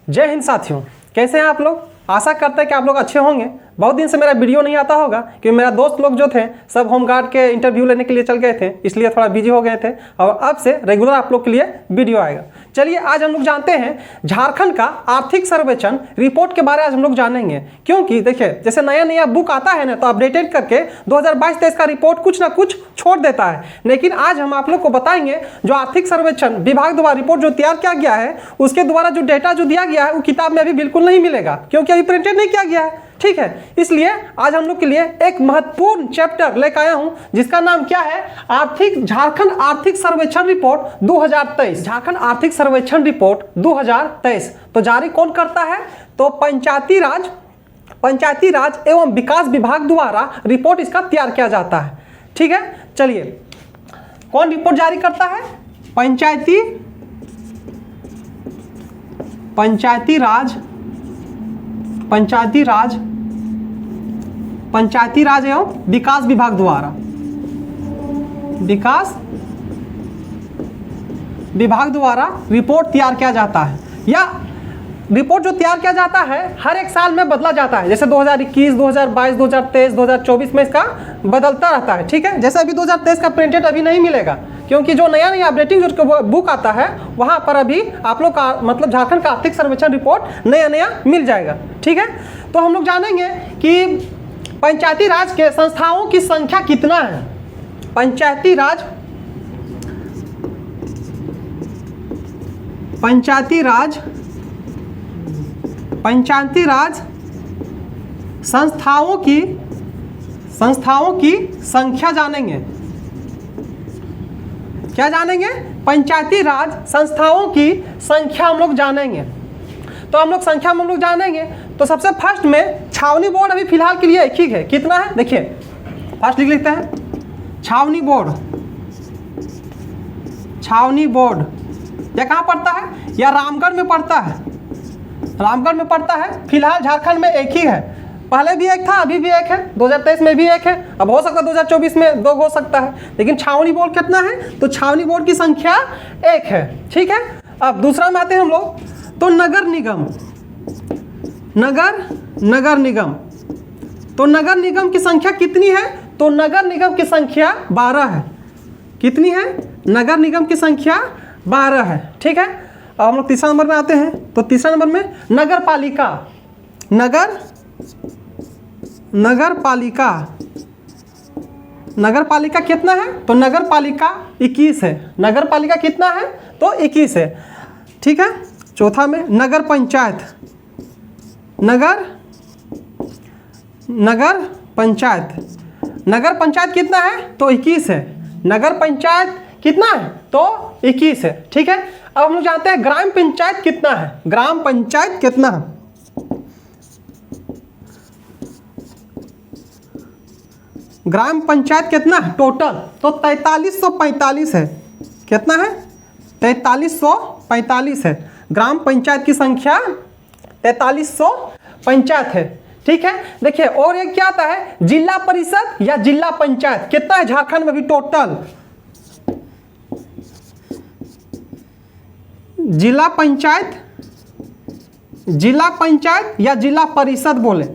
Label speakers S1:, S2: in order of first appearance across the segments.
S1: जय हिंद साथियों, कैसे हैं आप लोग। आशा करते हैं कि आप लोग अच्छे होंगे। बहुत दिन से मेरा वीडियो नहीं आता होगा क्योंकि मेरा दोस्त लोग जो थे सब होमगार्ड के इंटरव्यू लेने के लिए चल गए थे, इसलिए थोड़ा बिजी हो गए थे और अब से रेगुलर आप लोग के लिए वीडियो आएगा। चलिए आज हम लोग जानते हैं झारखंड का आर्थिक सर्वेक्षण रिपोर्ट के बारे में आज हम लोग जानेंगे। क्योंकि देखिए जैसे नया नया बुक आता है ना, तो अपडेटेड करके 2022-23 का रिपोर्ट कुछ ना कुछ छोड़ देता है। लेकिन आज हम आप लोग को बताएंगे जो आर्थिक सर्वेक्षण विभाग द्वारा रिपोर्ट जो तैयार किया गया है उसके द्वारा जो डेटा जो दिया गया है वो किताब में अभी बिल्कुल नहीं मिलेगा, क्योंकि अभी प्रिंटेड नहीं किया गया है। ठीक है, इसलिए आज हम लोग के लिए एक महत्वपूर्ण चैप्टर लेकर आया हूं जिसका नाम क्या है, झारखंड आर्थिक सर्वेक्षण रिपोर्ट 2023। झारखंड आर्थिक सर्वेक्षण रिपोर्ट 2023 तो जारी कौन करता है, तो पंचायती राज एवं विकास विभाग द्वारा रिपोर्ट इसका तैयार किया जाता है। ठीक है, चलिए कौन रिपोर्ट जारी करता है, पंचायती राज एवं विकास विभाग द्वारा रिपोर्ट तैयार किया जाता है। या रिपोर्ट जो तैयार किया जाता है हर एक साल में बदला जाता है, जैसे 2021, 2022, 2023, 2024 में इसका बदलता रहता है। ठीक है, जैसे अभी 2023 का प्रिंटेड अभी नहीं मिलेगा क्योंकि जो नया नया अपडेटिंग जो बुक आता है वहाँ पर अभी आप लोग का मतलब झारखंड का आर्थिक सर्वेक्षण रिपोर्ट नया नया मिल जाएगा। ठीक है, तो हम लोग जानेंगे कि पंचायती राज के संस्थाओं की संख्या कितना है। पंचायती राज संस्थाओं की संख्या जानेंगे। क्या जानेंगे, पंचायती राज संस्थाओं की संख्या हम लोग जानेंगे। तो हम लोग संख्या में हम लोग जानेंगे तो सबसे फर्स्ट में छावनी बोर्ड अभी फिलहाल के लिए एक ही है। कितना है, देखिए फर्स्ट लिख लेते हैं छावनी बोर्ड। यह कहाँ पड़ता है, यह रामगढ़ में पड़ता है। फिलहाल झारखंड में एक ही है, पहले भी एक था अभी भी एक है, 2023 में भी एक है, अब हो सकता है 2024 में दो हो सकता है। लेकिन छावनी बोर्ड कितना है, तो छावनी बोर्ड की संख्या एक है। ठीक है, अब दूसरा में आते हैं हम लोग, तो नगर निगम तो नगर निगम की संख्या कितनी है, तो नगर निगम की संख्या 12 है। कितनी है, नगर निगम की संख्या 12 है। ठीक है, अब हम लोग तीसरा नंबर में आते हैं, तो तीसरा नंबर में नगर पालिका कितना है, तो नगर पालिका 21 है। नगर पालिका कितना है, तो 21 है। ठीक है, चौथा में नगर पंचायत कितना है, तो 21 है। नगर पंचायत कितना है, तो 21 है। ठीक है, अब हम लोग जानते हैं ग्राम पंचायत कितना है। ग्राम पंचायत कितना है, ग्राम पंचायत कितना है टोटल, तो 4345 है। कितना है, 4345 है। ग्राम पंचायत की संख्या 4300 पंचायत है। ठीक है, देखिए और एक क्या आता है, जिला परिषद या जिला पंचायत कितना है झारखंड में भी टोटल। जिला पंचायत या जिला परिषद बोले,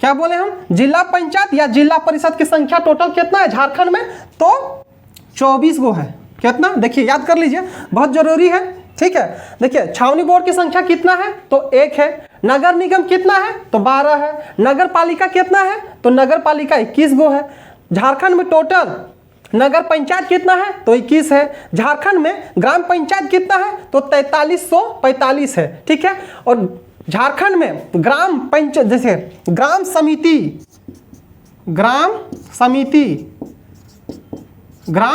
S1: क्या बोले हम, जिला पंचायत या जिला परिषद की संख्या टोटल कितना है झारखंड में, तो 24 गो है। कितना, देखिए याद कर लीजिए, बहुत जरूरी है। ठीक है, देखिए छावनी बोर्ड की संख्या कितना है, तो 1 है। नगर निगम कितना है, तो 12 है। नगर पालिका कितना है, तो नगर पालिका 21 गो है। झारखंड में टोटल नगर पंचायत कितना है, तो 21 है। झारखंड में ग्राम पंचायत कितना है, तो 4345 है। ठीक है, और झारखंड में ग्राम पंचायत जैसे ग्राम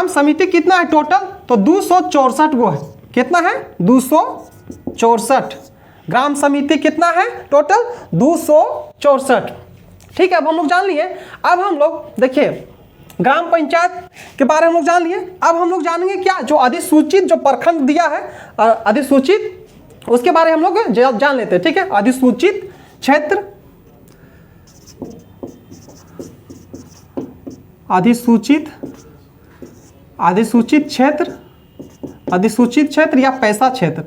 S1: समिति कितना है टोटल, तो 264 गो है। कितना है, 264। ग्राम समिति कितना है टोटल, 264। ठीक है, अब हम लोग जान लिए। अब हम लोग देखिए ग्राम पंचायत के बारे में हम लोग जान लिए। अब हम लोग जानेंगे क्या, जो अधिसूचित जो प्रखंड दिया है अधिसूचित, उसके बारे में हम लोग जान लेते हैं। ठीक है, अधिसूचित क्षेत्र, अधिसूचित क्षेत्र या पैसा क्षेत्र,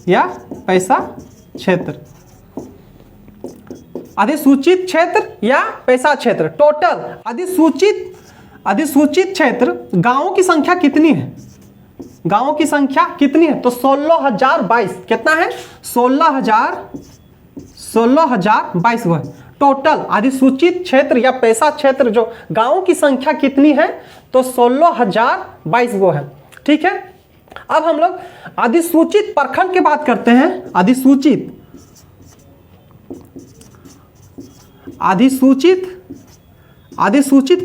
S1: या पैसा क्षेत्र, अधिसूचित क्षेत्र या पैसा क्षेत्र। टोटल अधिसूचित क्षेत्र गांवों की संख्या कितनी है? गांवों की संख्या कितनी है? तो 16,022। कितना है? 16,022 वो है टोटल अधिसूचित क्षेत्र या पैसा क्षेत्र। जो गांवों की संख्या कितनी है? तो 16,022 वो है। ठीक है, अब हम लोग अधिसूचित प्रखंड की बात करते हैं। अधिसूचित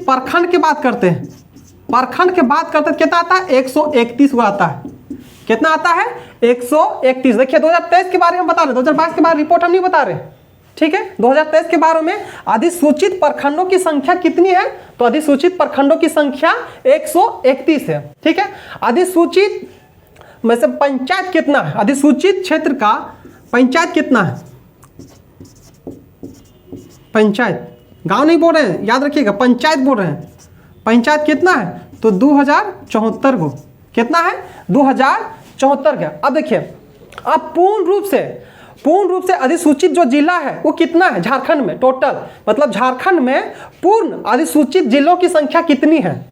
S1: प्रखंड की बात करते हैं। प्रखंड की बात करते हैं, कितना आता है? 131 वो आता है। कितना आता है? 131। देखिए 2023 के बारे में बता रहे, 2022 के बारे रिपोर्ट हम नहीं बता रहे। ठीक है, 2023 के बारे में अधिसूचित प्रखंडों की संख्या कितनी है? तो अधिसूचित प्रखंडों की संख्या 131 है। ठीक है, अधिसूचित में से पंचायत कितना है? अधिसूचित क्षेत्र का पंचायत कितना है? पंचायत, गांव नहीं बोल रहे हैं, याद रखिएगा, पंचायत बोल रहे हैं। पंचायत कितना है? तो 2074 को। कितना है? 2074 का। अब देखिए, अब पूर्ण रूप से अधिसूचित जो जिला है वो कितना है झारखंड में? टोटल मतलब झारखंड में पूर्ण अधिसूचित जिलों की संख्या कितनी है?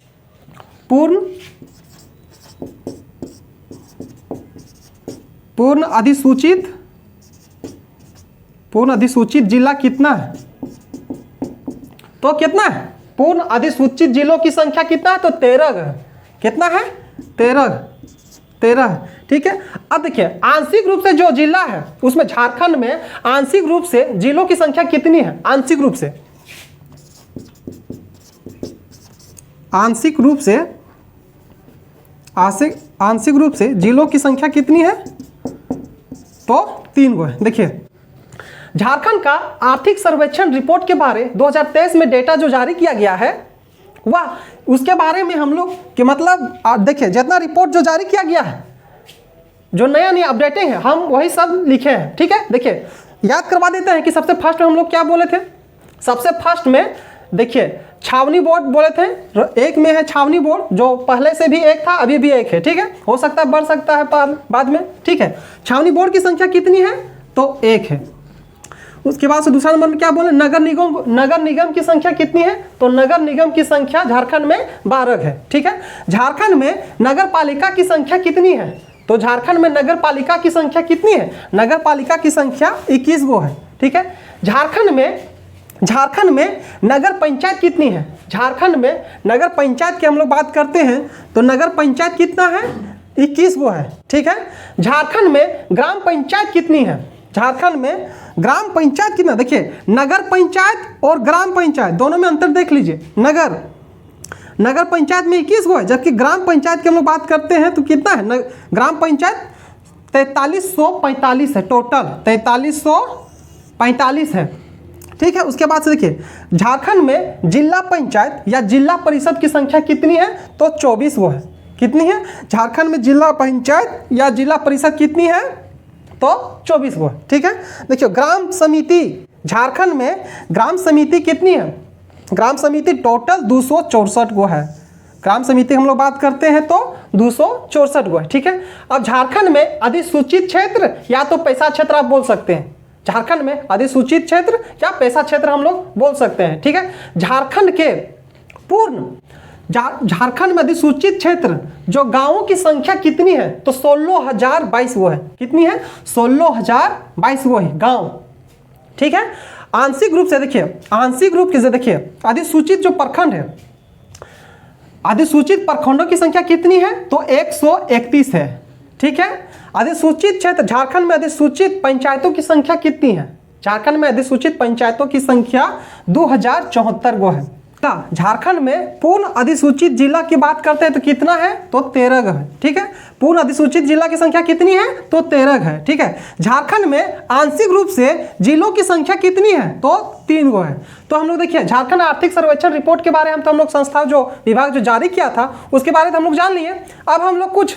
S1: पूर्ण अधिसूचित जिला कितना है? तो कितना है? पूर्ण अधिसूचित जिलों की संख्या कितना है? तो 13 है। कितना है? 13। ठीक है, अब देखिए आंशिक रूप से जो जिला है उसमें झारखंड में आंशिक रूप से जिलों की संख्या कितनी है? आंशिक रूप से जिलों की संख्या कितनी है? तो 3 गो है। देखिए झारखंड का आर्थिक सर्वेक्षण रिपोर्ट के बारे 2023 में डेटा जो जारी किया गया है वह उसके बारे में हम लोग कि मतलब देखिए जितना रिपोर्ट जो जारी किया गया है, जो नया अपडेटिंग है, हम वही सब लिखे हैं। ठीक है, देखिए याद करवा देते हैं कि सबसे फर्स्ट में हम लोग क्या बोले थे। सबसे फर्स्ट में देखिए छावनी बोर्ड बोले थे। एक में है छावनी बोर्ड, जो पहले से भी एक था, अभी भी एक है। ठीक है, हो सकता है बढ़ सकता है बाद में। ठीक है, छावनी बोर्ड की संख्या कितनी है? तो 1 है। उसके बाद से दूसरा नंबर में क्या बोले? नगर निगम की संख्या कितनी है? तो नगर निगम की संख्या झारखंड में 12 है। ठीक है, झारखंड में नगर पालिका की संख्या कितनी है? तो झारखंड में नगर पालिका की संख्या कितनी है? नगर पालिका की संख्या 21 गो है। ठीक है, झारखंड में नगर पंचायत कितनी है? झारखंड में नगर पंचायत की हम लोग बात करते हैं तो नगर पंचायत कितना है? 21 गो है। ठीक है, झारखंड में ग्राम पंचायत कितनी है? झारखंड में ग्राम पंचायत कितना? देखिए नगर पंचायत और ग्राम पंचायत दोनों में अंतर देख लीजिए। नगर पंचायत में 21 गो है, जबकि ग्राम पंचायत की हम लोग बात करते हैं तो कितना है? ग्राम पंचायत 4345 है। टोटल 4345 है। ठीक है, उसके बाद से देखिए झारखंड में जिला पंचायत या जिला परिषद की संख्या कितनी है? तो 24 वो है। कितनी है? झारखंड में जिला पंचायत या जिला परिषद कितनी है? तो 24 वो है। ठीक है, देखिए ग्राम समिति, झारखंड में ग्राम समिति कितनी है? ग्राम समिति टोटल 264 गो है। ग्राम समिति हम लोग बात करते हैं तो 264 गो है। ठीक है, अब झारखंड में अधिसूचित क्षेत्र या तो पैसा क्षेत्र आप बोल सकते हैं। झारखंड में अधिसूचित क्षेत्र या पैसा क्षेत्र हम लोग बोल सकते हैं। ठीक है, झारखंड में अधिसूचित क्षेत्र जो गांवों की संख्या कितनी है? तो 16,022 वो है। कितनी है? 16,022 वो है गांव। ठीक है, आंशिक रूप से देखिए अधिसूचित जो प्रखंड है, अधिसूचित प्रखंडों की संख्या कितनी है? तो 131 है। ठीक है, अधिसूचित क्षेत्र झारखंड में अधिसूचित पंचायतों की संख्या कितनी है? झारखंड में अधिसूचित पंचायतों की संख्या 2074 गो है। झारखंड में पूर्ण अधिसूचित जिला की बात करते हैं तो कितना है? तो 13 है। ठीक है, पूर्ण अधिसूचित जिला की संख्या कितनी है? तो 13 है। ठीक है, झारखंड में आंशिक रूप से जिलों की संख्या कितनी है? तो 3 गो है। तो हम लोग देखिए झारखंड आर्थिक सर्वेक्षण रिपोर्ट के बारे में हम लोग संस्था जो विभाग जो जारी किया था उसके बारे में हम लोग जान लिए। अब हम लोग कुछ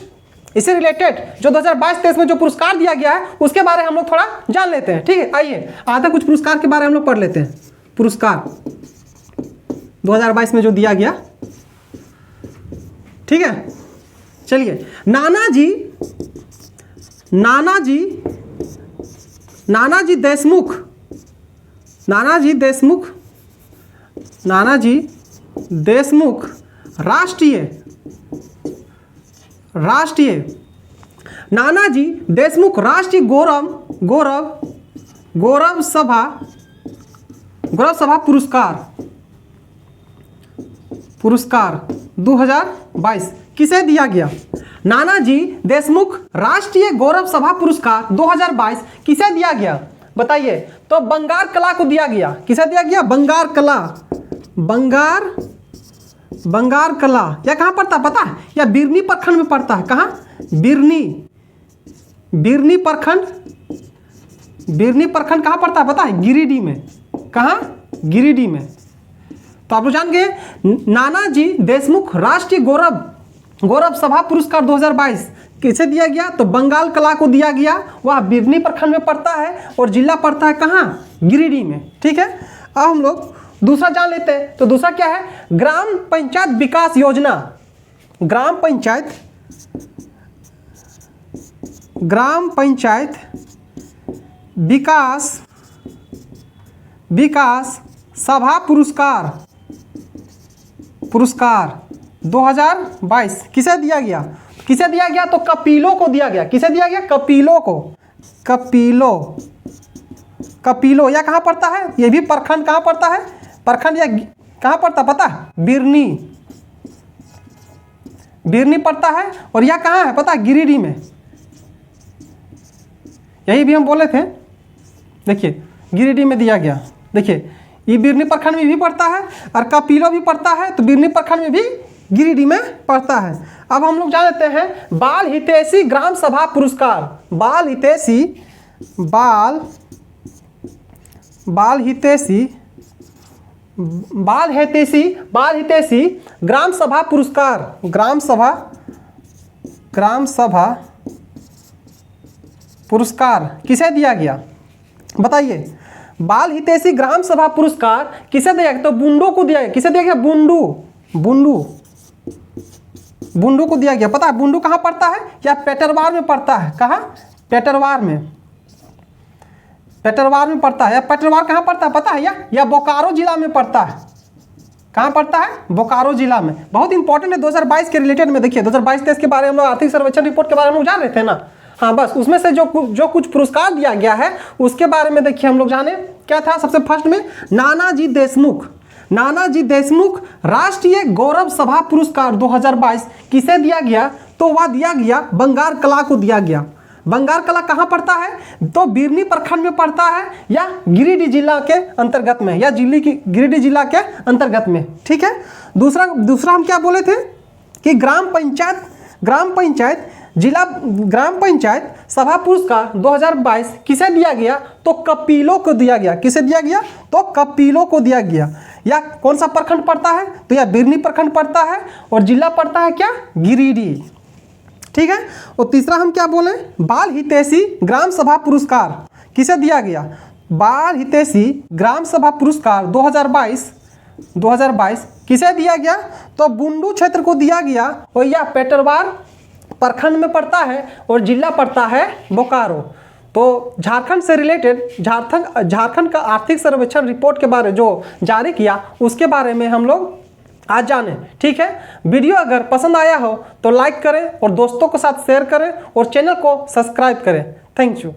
S1: इससे रिलेटेड जो 2022-23 में जो पुरस्कार दिया गया है उसके बारे में हम लोग थोड़ा जान लेते हैं। ठीक है, आइए आधा कुछ पुरस्कार के बारे में हम लोग पढ़ लेते हैं। पुरस्कार 2022 में जो दिया गया। ठीक है, चलिए नानाजी देशमुख, नानाजी देशमुख राष्ट्रीय नानाजी देशमुख राष्ट्रीय गौरव सभा पुरस्कार 2022 किसे दिया गया? नानाजी देशमुख राष्ट्रीय गौरव सभा पुरस्कार 2022 किसे दिया गया बताइए? तो बंगार कला को दिया गया। किसे दिया गया? बंगार कला। यह कहाँ पड़ता है पता है? यह बिरनी प्रखंड में पड़ता है। कहाँ? बिरनी प्रखंड कहाँ पड़ता है पता है? गिरिडीह में। कहाँ? गिरिडीह में। तो आप लोग जान गए नानाजी देशमुख राष्ट्रीय गौरव सभा पुरस्कार 2022 किसे दिया गया? तो बंगाल कला को दिया गया। वह बिरनी प्रखंड में पड़ता है और जिला पड़ता है कहाँ? गिरिडीह में। ठीक है, अब हम लोग दूसरा जान लेते हैं। तो दूसरा क्या है? ग्राम पंचायत विकास योजना। ग्राम पंचायत विकास सभा पुरस्कार 2022 किसे दिया गया? किसे दिया गया? तो कपिलो को दिया गया। किसे दिया गया? कपिलो को। कपिलो यह कहाँ पड़ता है? यह भी प्रखंड कहाँ पड़ता है? प्रखंड यह कहाँ पड़ता पता है? बिरनी पड़ता है। और यह कहाँ है पता है? गिरिडीह में। यही भी हम बोले थे। देखिए गिरिडीह में दिया गया। देखिए ये बिरनी प्रखंड में भी पड़ता है और कपिलो भी पड़ता है। तो बिरनी प्रखंड में भी गिरिडीह में पड़ता है। अब हम लोग जान लेते हैं बाल हितैषी ग्राम सभा पुरस्कार। बाल हितैषी ग्राम सभा पुरस्कार। ग्राम सभा पुरस्कार किसे दिया गया बताइए? बाल हितैषी ग्राम सभा पुरस्कार किसे दिया गया? तो बुंडू को दिया गया। किसे दिया गया? बुंडू को दिया गया। पता है बुंडू कहाँ पड़ता है? या पेटरवार में पड़ता है। कहाँ? पेटरवार में पड़ता है। या पेटरवार कहाँ पड़ता है पता है? या बोकारो जिला में पड़ता है। कहाँ पड़ता है? बोकारो जिला में। बहुत इंपॉर्टेंट है 2022 के रिलेटेड में। देखिए 2022-23 के बारे में हम लोग आर्थिक सर्वेक्षण रिपोर्ट के बारे में जान रहे थे ना। हाँ बस उसमें से जो कुछ पुरस्कार दिया गया है उसके बारे में देखिए हम लोग जाने। क्या था? सबसे फर्स्ट में नानाजी देशमुख राष्ट्रीय गौरव सभा पुरस्कार 2022 किसे दिया गया? तो वह दिया गया बंगार कला को दिया गया। बंगार कला कहाँ पड़ता है? तो बिरनी प्रखंड में पड़ता है या गिरिडीह जिला के अंतर्गत में, या गिरिडीह जिला के अंतर्गत में। ठीक है, दूसरा हम क्या बोले थे कि ग्राम पंचायत सभा पुरस्कार 2022 किसे दिया गया? तो कपिलो को दिया गया। किसे दिया गया? तो कपिलो को दिया गया। या कौन सा प्रखंड पड़ता है? तो यह बिरनी प्रखंड पड़ता है और जिला पड़ता है क्या? गिरिडीह। ठीक है, और तीसरा हम क्या बोले? बाल हितैषी ग्राम सभा पुरस्कार किसे दिया गया? बाल हितैषी ग्राम सभा पुरस्कार 2022 किसे दिया गया? तो बुंडू क्षेत्र को दिया गया और यह पेटरवार प्रखंड में पड़ता है और जिला पड़ता है बोकारो। तो झारखंड से रिलेटेड झारखंड का आर्थिक सर्वेक्षण रिपोर्ट के बारे जो जारी किया उसके बारे में हम लोग आज जाने। ठीक है, वीडियो अगर पसंद आया हो तो लाइक करें और दोस्तों के साथ शेयर करें और चैनल को सब्सक्राइब करें। Thank you.